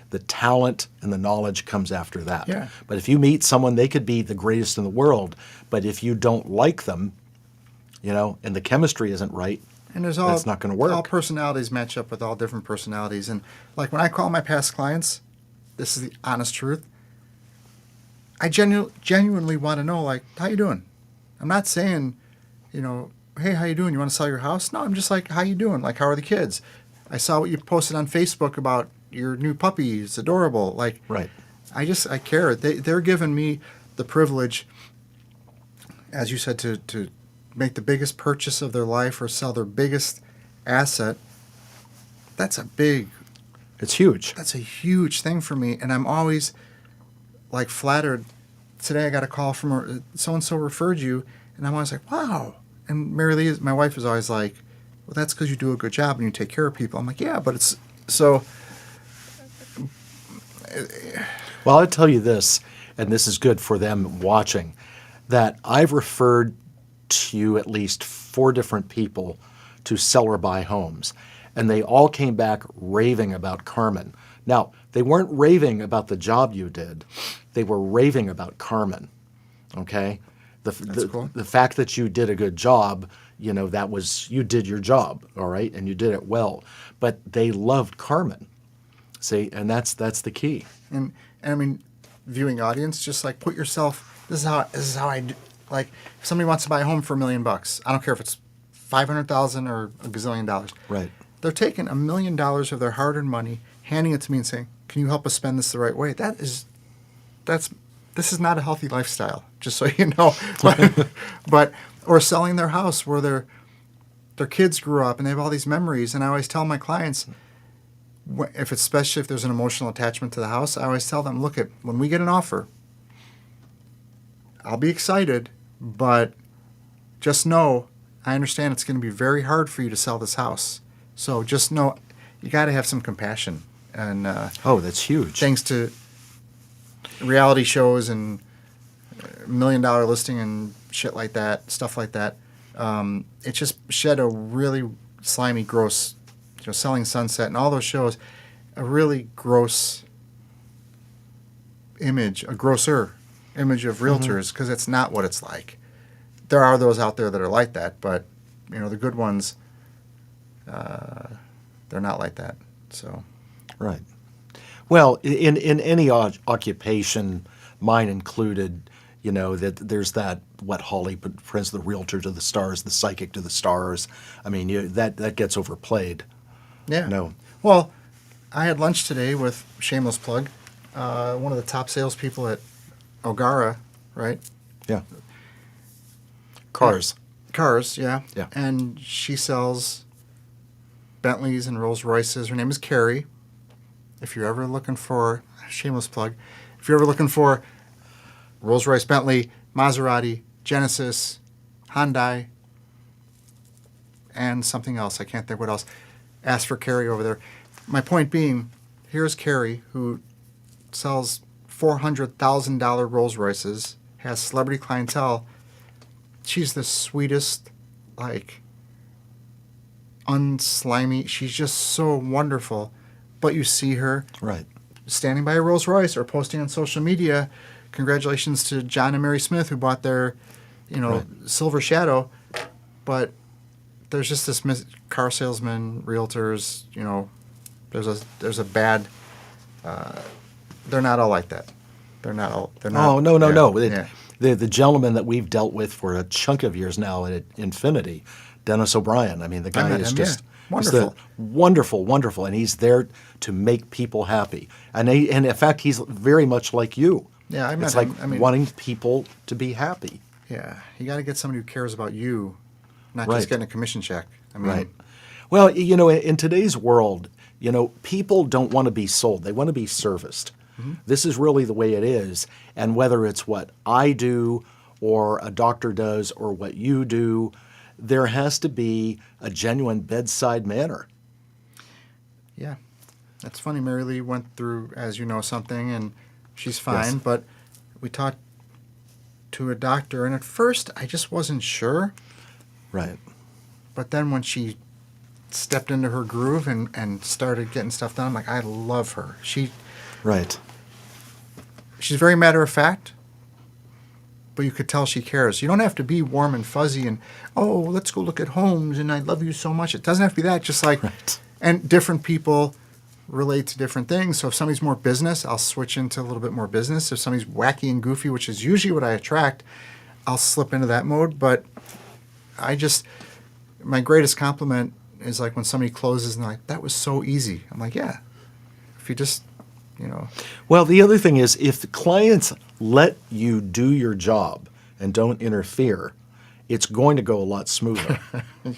The talent and the knowledge comes after that. Yeah. But if you meet someone, they could be the greatest in the world, but if you don't like them, and the chemistry isn't right, and there's that's not going to work. All personalities match up with all different personalities. And like when I call my past clients, this is the honest truth. I genuinely want to know, like, how you doing? I'm not saying, hey, how you doing? You want to sell your house? No, I'm just like, how you doing? Like, how are the kids? I saw what you posted on Facebook about your new puppy. It's adorable. Like, Right. I care. They're giving me the privilege, as you said, to make the biggest purchase of their life or sell their biggest asset. It's huge. That's a huge thing for me. And I'm always like flattered. Today I got a call from so-and-so referred you. And I'm always like, wow. And Mary Lee, my wife, is always like, well, that's because you do a good job and you take care of people. I'm like, yeah, but it's so. Well, I'll tell you this, and this is good for them watching, that I've referred to at least 4 different people to sell or buy homes, and they all came back raving about Carmen. Now, they weren't raving about the job you did. They were raving about Carmen, okay? That's cool. The fact that you did a good job, you did your job, all right, and you did it well. But they loved Carmen, see, and that's the key. And I mean, viewing audience, just like put yourself. This is how I do. Like, if somebody wants to buy a home for $1 million, I don't care if it's $500,000 or a gazillion dollars. Right. They're taking $1 million of their hard-earned money, handing it to me, and saying, "Can you help us spend this the right way?" This is not a healthy lifestyle. Just so you know. But or selling their house where their kids grew up and they have all these memories. And I always tell my clients, especially if there's an emotional attachment to the house, I always tell them, look, when we get an offer, I'll be excited, but just know I understand it's going to be very hard for you to sell this house. So just know you got to have some compassion. And that's huge. Thanks to reality shows and $1 million listing and shit like that, stuff like that, it just shed a really slimy, gross, Selling Sunset and all those shows, a really gross image, a grosser image of realtors, because it's not what it's like. There are those out there that are like that, but the good ones, they're not like that. So, right. Well, in any occupation, mine included, that there's that, what Holly put, for instance, the realtor to the stars, the psychic to the stars. I mean, that gets overplayed. Yeah. No. Well, I had lunch today with, shameless plug, one of the top salespeople at O'Gara, right? Yeah. Cars. Cars, yeah. Yeah. And she sells Bentleys and Rolls Royces. Her name is Carrie. If you're ever looking for, shameless plug, if you're ever looking for Rolls Royce, Bentley, Maserati, Genesis, Hyundai, and something else, I can't think what else, ask for Carrie over there. My point being, here's Carrie, who sells $400,000 Rolls Royces, has celebrity clientele. She's the sweetest, unslimy. She's just so wonderful. But you see her Right. standing by a Rolls Royce or posting on social media, congratulations to John and Mary Smith who bought their, Right. Silver Shadow. but there's just this car salesmen, realtors. There's a bad. They're not all like that. They're not all. They're not. Oh, no. Yeah. The gentleman that we've dealt with for a chunk of years now at Infinity, Dennis O'Brien. I mean, the guy met is him, just wonderful. wonderful, and he's there to make people happy. And in fact, he's very much like you. Yeah, I met It's him. like I mean, wanting people to be happy. Yeah, you got to get somebody who cares about you, not Right. just getting a commission check. I mean, Right. Well, in today's world, people don't want to be sold. They want to be serviced. This is really the way it is. And whether it's what I do or a doctor does or what you do, there has to be a genuine bedside manner. Yeah, that's funny. Mary Lee went through, as you know, something, and she's fine. Yes. But we talked to a doctor, and at first I just wasn't sure. Right. But then when she stepped into her groove and started getting stuff done, I'm like, I love her. Right. She's very matter of fact, but you could tell she cares. You don't have to be warm and fuzzy and, oh, let's go look at homes and I love you so much. It doesn't have to be that. Just like, Right. and different people relate to different things. So if somebody's more business, I'll switch into a little bit more business. If somebody's wacky and goofy, which is usually what I attract, I'll slip into that mode. But my greatest compliment is like when somebody closes and they're like, that was so easy. I'm like, yeah, if you just, Well, the other thing is if the clients let you do your job and don't interfere, it's going to go a lot smoother.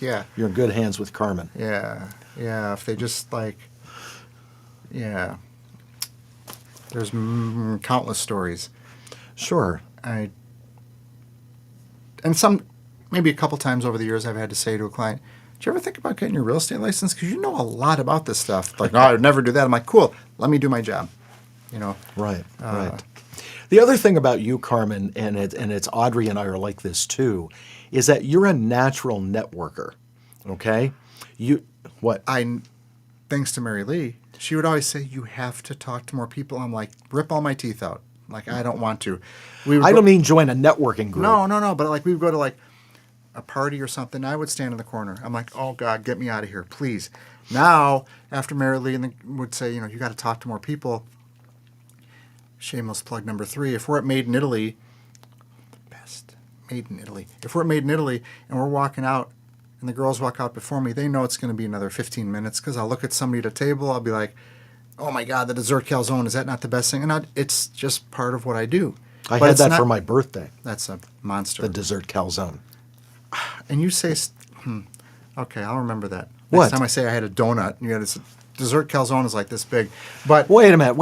yeah. You're in good hands with Carmen. Yeah, if they just there's countless stories. Sure. Maybe a couple times over the years I've had to say to a client, "Did you ever think about getting your real estate license? Because you know a lot about this stuff." Like, no, I would never do that. I'm like, cool, let me do my job. Right. The other thing about you, Carmen, and it's Audrey and I are like this too, is that you're a natural networker. Okay? Thanks to Mary Lee, she would always say, "You have to talk to more people." I'm like, rip all my teeth out. Like, I don't want to. I don't mean join a networking group. No. But like we would go to like a party or something. I would stand in the corner. I'm like, oh God, get me out of here, please. Now, after Mary Lee would say, you got to talk to more people. Shameless plug number 3. If we're at Made in Italy, the best Made in Italy. If we're at Made in Italy and we're walking out and the girls walk out before me, they know it's going to be another 15 minutes because I'll look at somebody at a table. I'll be like, oh my God, the dessert calzone, is that not the best thing? And it's just part of what I do. I had that for my birthday, That's a monster. the dessert calzone. And you say, okay, I'll remember that. What? Next time I say I had a donut, and you had a dessert calzone is like this big. But Wait a minute.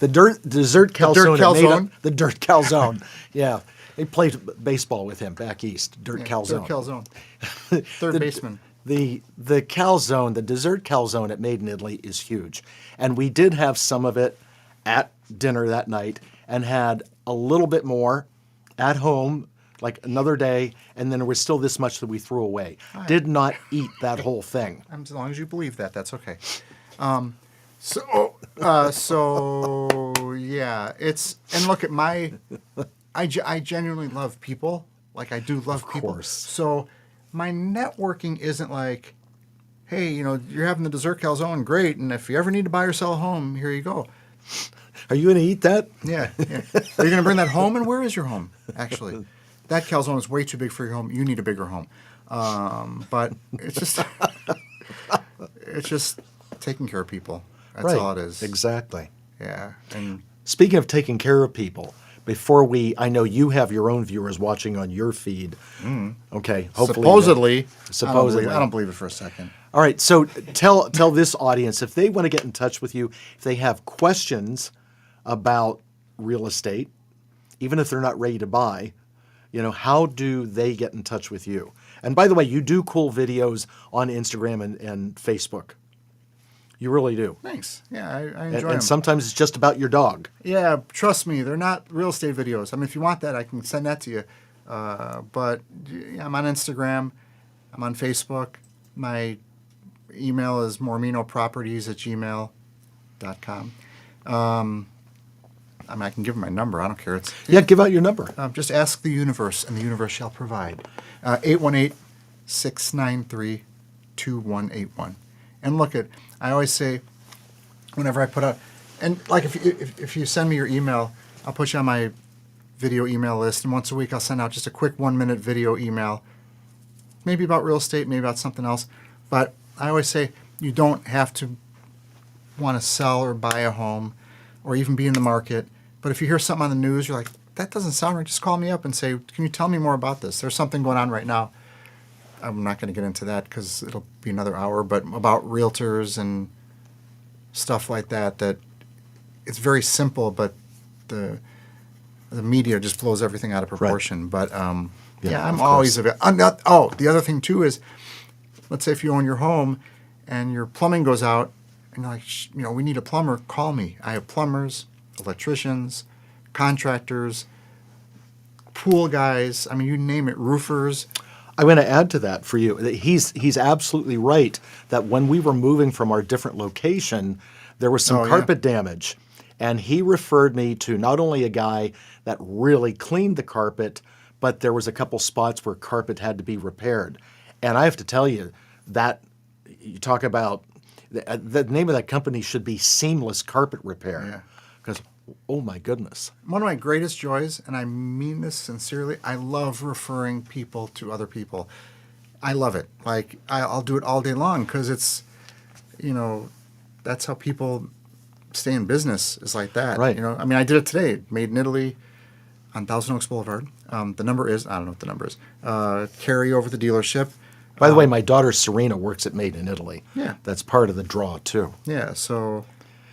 The dessert calzone. calzone? The dirt calzone. Yeah. They played baseball with him back east. Dirt calzone. Dessert calzone. Third baseman. The calzone, the dessert calzone at Made in Italy is huge. And we did have some of it at dinner that night and had a little bit more at home, like another day, and then there was still this much that we threw away. Did not eat that whole thing. As long as you believe that, that's okay. So yeah, and look at I genuinely love people. Like, I do love people. course. So my networking isn't like, hey, you're having the dessert calzone, great, and if you ever need to buy or sell a home, here you go. Are you going to eat that? Yeah. Are you going to bring that home? And where is your home, actually? That calzone is way too big for your home. You need a bigger home. But it's just taking care of people. That's Right. all it is. Exactly. Yeah. And Speaking of taking care of people, I know you have your own viewers watching on your feed. Okay. Hopefully. Supposedly. I don't believe it for a second. All right. So tell this audience, if they want to get in touch with you, if they have questions about real estate, even if they're not ready to buy, how do they get in touch with you? And by the way, you do cool videos on Instagram and Facebook. You really do. Thanks. Yeah, I enjoy them. And sometimes it's just about your dog. Yeah, trust me, they're not real estate videos. I mean, if you want that, I can send that to you. But yeah, I'm on Instagram. I'm on Facebook. My email is morminoproperties@gmail.com. I can give them my number. I don't care. It's Yeah, give out your number. just ask the universe, and the universe shall provide. 818 693-2181. And look at, I always say, whenever I put out, and like if you send me your email, I'll put you on my video email list, and once a week I'll send out just a quick 1-minute video email, maybe about real estate, maybe about something else. But I always say you don't have to want to sell or buy a home or even be in the market. But if you hear something on the news, you're like, that doesn't sound right, just call me up and say, can you tell me more about this? There's something going on right now. I'm not going to get into that because it'll be another hour, but about realtors and stuff like that, that it's very simple, but the media just blows everything out of proportion. Right. But yeah, I'm always available. Oh, the other thing too is, let's say if you own your home and your plumbing goes out and you're like, we need a plumber, call me. I have plumbers, electricians, contractors, pool guys, I mean, you name it, roofers. I'm going to add to that for you. He's absolutely right that when we were moving from our different location, there was some carpet damage. And he referred me to not only a guy that really cleaned the carpet, but there was a couple spots where carpet had to be repaired. And I have to tell you that you talk about the name of that company should be Seamless Carpet Repair. Because, oh my goodness. One of my greatest joys, and I mean this sincerely, I love referring people to other people. I love it. Like, I'll do it all day long because it's, that's how people stay in business, is like that. Right. I mean, I did it today, Made in Italy on Thousand Oaks Boulevard. The number is, I don't know what the number is, carry over the dealership. By the way, my daughter Serena works at Made in Italy. Yeah. That's part of the draw, too. Yeah, so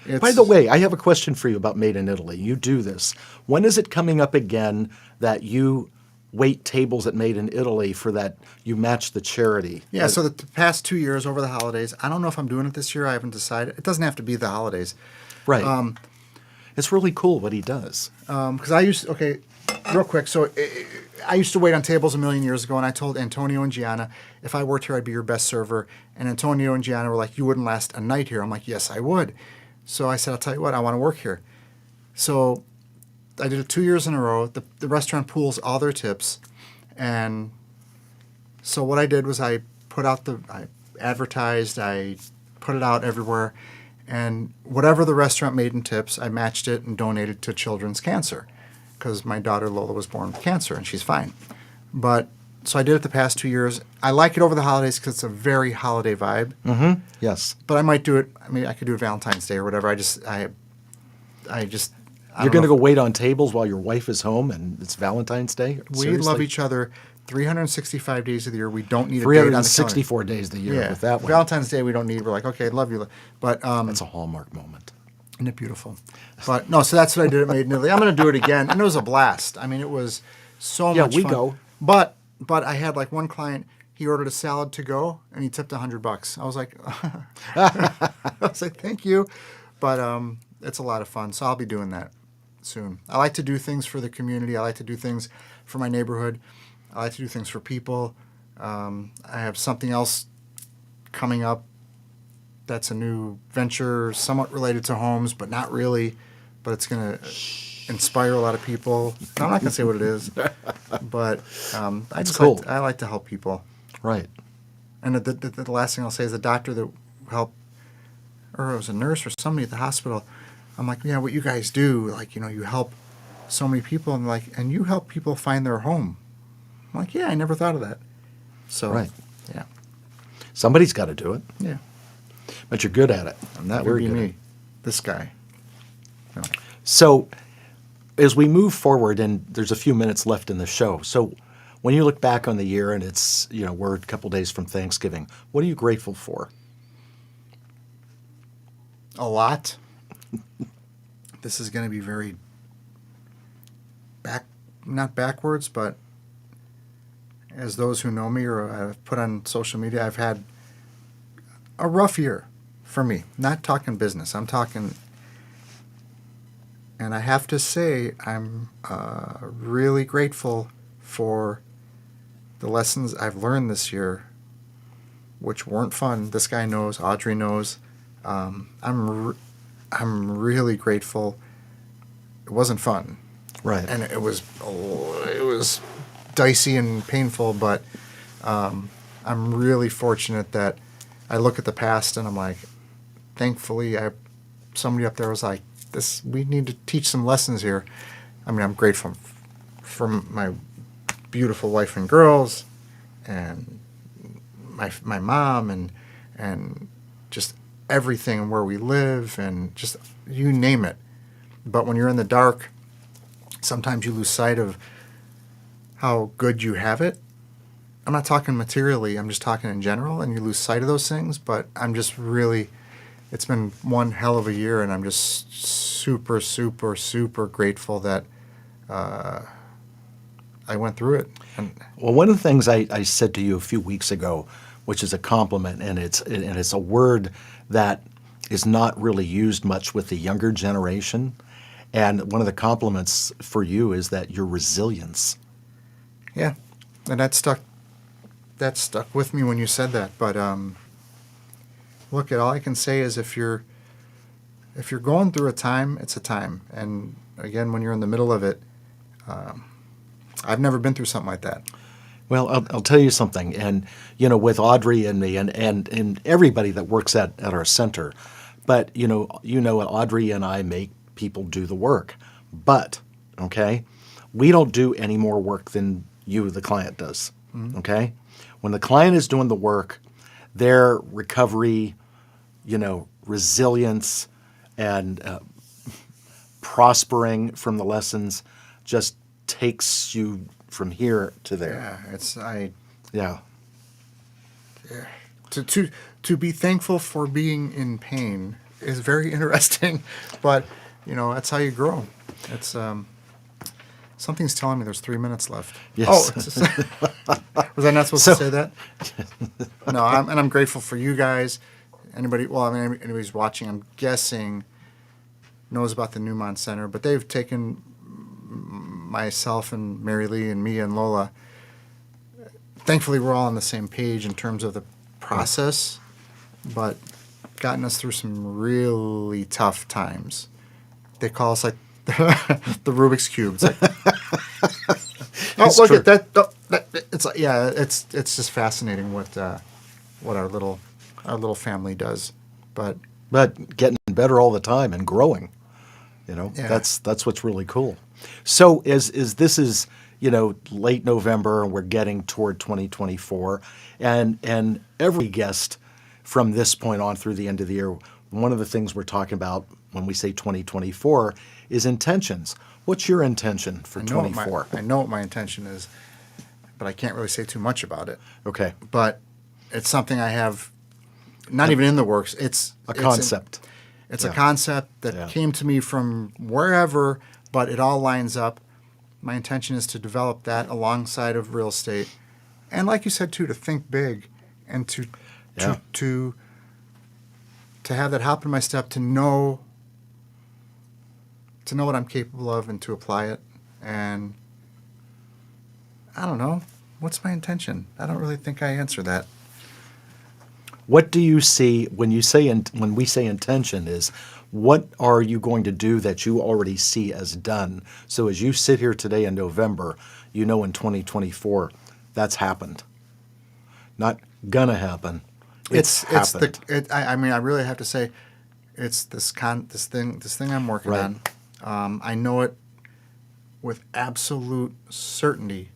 it's... By the way, I have a question for you about Made in Italy. You do this. When is it coming up again that you wait tables at Made in Italy for that you match the charity? Yeah, so the past 2 years over the holidays, I don't know if I'm doing it this year. I haven't decided. It doesn't have to be the holidays. Right. It's really cool what he does. Because real quick. So I used to wait on tables a million years ago, and I told Antonio and Gianna, if I worked here, I'd be your best server. And Antonio and Gianna were like, you wouldn't last a night here. I'm like, yes, I would. So I said, I'll tell you what, I want to work here. So I did it 2 years in a row. The restaurant pools all their tips. And so what I did was I advertised, I put it out everywhere. And whatever the restaurant made in tips, I matched it and donated to children's cancer. Because my daughter Lola was born with cancer, and she's fine. But so I did it the past 2 years. I like it over the holidays because it's a very holiday vibe. Mm-hmm. Yes. But I might do it. I mean, I could do it Valentine's Day or whatever. You're going to go wait on tables while your wife is home, and it's Valentine's Day. We love each other 365 days of the year. We don't need a date on the calendar. 364 days of the year with that one. Valentine's Day we don't need. We're like, okay, I love you, but that's a hallmark moment. Isn't it beautiful? But no, so that's what I did at Made in Italy. I'm going to do it again, and it was a blast. I mean, it was so much fun. Yeah, we go. But I had like one client. He ordered a salad to go, and he tipped $100. I was like, thank you, but it's a lot of fun. So I'll be doing that soon. I like to do things for the community. I like to do things for my neighborhood. I like to do things for people. I have something else coming up. That's a new venture, somewhat related to homes, but not really. But it's going to inspire a lot of people. I'm not going to say what it is, but I like to help people. Right. And the last thing I'll say is the doctor that helped, or it was a nurse or somebody at the hospital. I'm like, yeah, what you guys do, like, you help so many people, and you help people find their home. I'm like, yeah, I never thought of that. So, right. Yeah. Somebody's got to do it. Yeah. But you're good at it. And that would be me, this guy. No. So, as we move forward, and there's a few minutes left in the show, so when you look back on the year and it's, we're a couple days from Thanksgiving, what are you grateful for? A lot. This is going to be very not backwards, but as those who know me or I've put on social media, I've had a rough year for me. Not talking business. I'm talking, and I have to say I'm really grateful for the lessons I've learned this year, which weren't fun. This guy knows. Audrey knows. I'm really grateful. It wasn't fun. Right. And it was dicey and painful, but I'm I'm really fortunate that I look at the past and I'm like, thankfully, somebody up there was like, we need to teach some lessons here. I mean, I'm grateful for my beautiful wife and girls, and my mom, and just everything where we live, and just you name it. But when you're in the dark, sometimes you lose sight of how good you have it. I'm not talking materially, I'm just talking in general, and you lose sight of those things. But I'm just really, it's been one hell of a year, and I'm just super, super, super grateful that I went through it. And Well, one of the things I said to you a few weeks ago, which is a compliment, and it's a word that is not really used much with the younger generation. And one of the compliments for you is that your resilience. yeah, and that stuck with me when you said that. But look, all I can say is if you're going through a time, it's a time. And again, when you're in the middle of it, I've never been through something like that. Well, I'll tell you something, and with Audrey and me, and everybody that works at our center, but Audrey and I make people do the work, but okay, we don't do any more work than you, the client, does. Okay, when the client is doing the work, their recovery, resilience, and prospering from the lessons just takes you from here to there. Yeah, Yeah. to be thankful for being in pain is very interesting, but that's how you grow. It's something's telling me there's 3 minutes left. Yes. Oh, was I not supposed to say that? No, I'm grateful for you guys. Anybody's watching, I'm guessing, knows about the Newmont Center, but they've taken myself and Mary Lee and me and Lola. Thankfully, we're all on the same page in terms of the process, but gotten us through some really tough times. They call us like the Rubik's Cube. It's like, look true. at that. It's like, yeah, it's just fascinating what our little family does. But getting better all the time and growing. Yeah. That's what's really cool. So as this is late November and we're getting toward 2024, and every guest from this point on through the end of the year, one of the things we're talking about when we say 2024 is intentions. What's your intention for 24? I know what my intention is, but I can't really say too much about it. Okay. But it's something I have not even in the works. It's A concept. It's a concept that came to me from wherever, but it all lines up. My intention is to develop that alongside of real estate. And like you said, too, to think big and to have that hop in my step, to know what I'm capable of and to apply it. And I don't know. What's my intention? I don't really think I answer that. What do you see when we say intention is, what are you going to do that you already see as done? So as you sit here today in November, in 2024, that's happened. Not gonna happen. It's happened. I really have to say, it's this thing I'm working Right. on. I know it with absolute certainty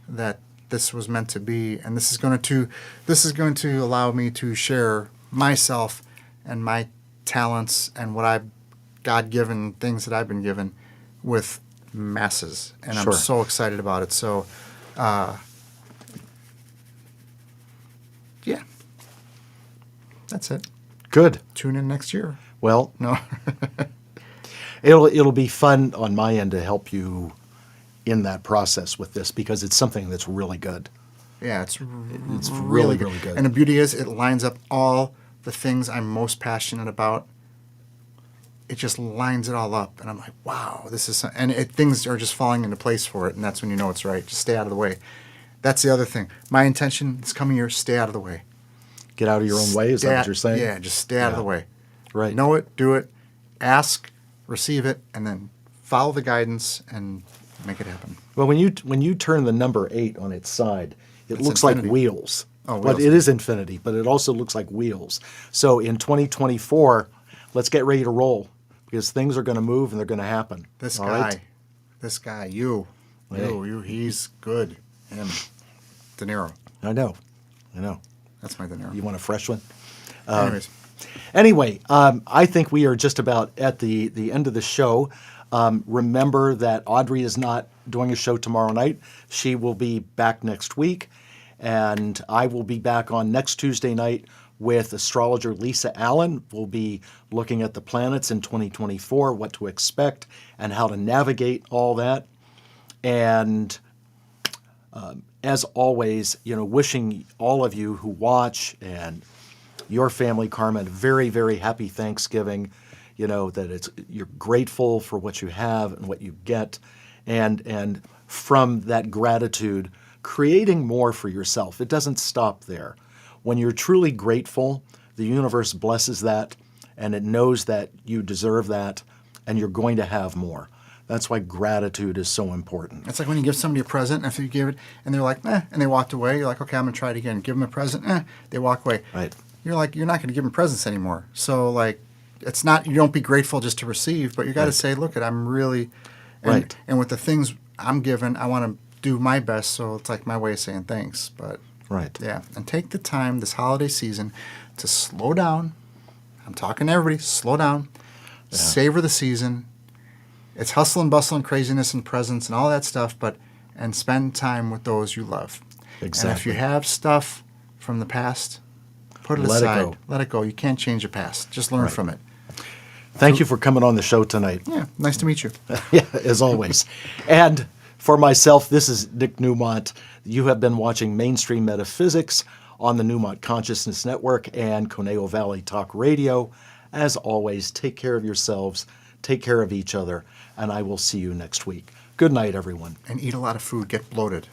that this was meant to be, and this is going to allow me to share myself and my talents and what God-given things that I've been given with masses, and Sure. I'm so excited about it. So, yeah, that's it. Good. Tune in next year. Well, No, it'll be fun on my end to help you in that process with this, because it's something that's really good. yeah, it's really, really good. And the beauty is, it lines up all the things I'm most passionate about. It just lines it all up, and I'm like, wow, this is, things are just falling into place for it, and that's when you know it's right. Just stay out of the way. That's the other thing. My intention this coming year: stay out of the way. Get out of your own way, is that what you're saying? Yeah, just stay out of the way. Right. Know it, do it, ask, receive it, and then follow the guidance and make it happen. Well, when you turn the number 8 on its side, it It's looks like infinity. wheels. Oh, But wheels. it is infinity, but it also looks like wheels. So in 2024, let's get ready to roll because things are going to move and they're going to happen. This All guy, right? he's good. Him, De Niro. I know. That's my De Niro. You want a fresh one? Anyways, Anyway, I think we are just about at the end of the show. Remember that Audrey is not doing a show tomorrow night. She will be back next week. And I will be back on next Tuesday night with astrologer Lisa Allen. We'll be looking at the planets in 2024, what to expect, and how to navigate all that. And as always, wishing all of you who watch and your family, Carmen, a very, very happy Thanksgiving. That you're grateful for what you have and what you get, and from that gratitude, creating more for yourself. It doesn't stop there. When you're truly grateful, the universe blesses that, and it knows that you deserve that, and you're going to have more. That's why gratitude is so important. it's like when you give somebody a present, and if you give it, and they're like, and they walked away, you're like, okay, I'm going to try it again. Give them a present, they walk away. Right. You're like, you're not going to give them presents anymore. So, like, it's not, you don't be grateful just to receive, but you got to say, look, I'm really, Right. And with the things I'm given, I want to do my best, so it's like my way of saying thanks. But Right. yeah, and take the time this holiday season to slow down. I'm talking to everybody, slow down, savor the season. It's hustle and bustle and craziness and presents and all that stuff, and spend time with those you love. Exactly. And if you have stuff from the past, put it Let it aside. go. Let it go. You can't change the past. Just learn Right. from it. Thank you for coming on the show tonight. Yeah, nice to meet you. Yeah, as always. And for myself, this is Nick Newmont. You have been watching Mainstream Metaphysics on the Newmont Consciousness Network and Conejo Valley Talk Radio. As always, take care of yourselves, take care of each other, and I will see you next week. Good night, everyone. And eat a lot of food. Get bloated.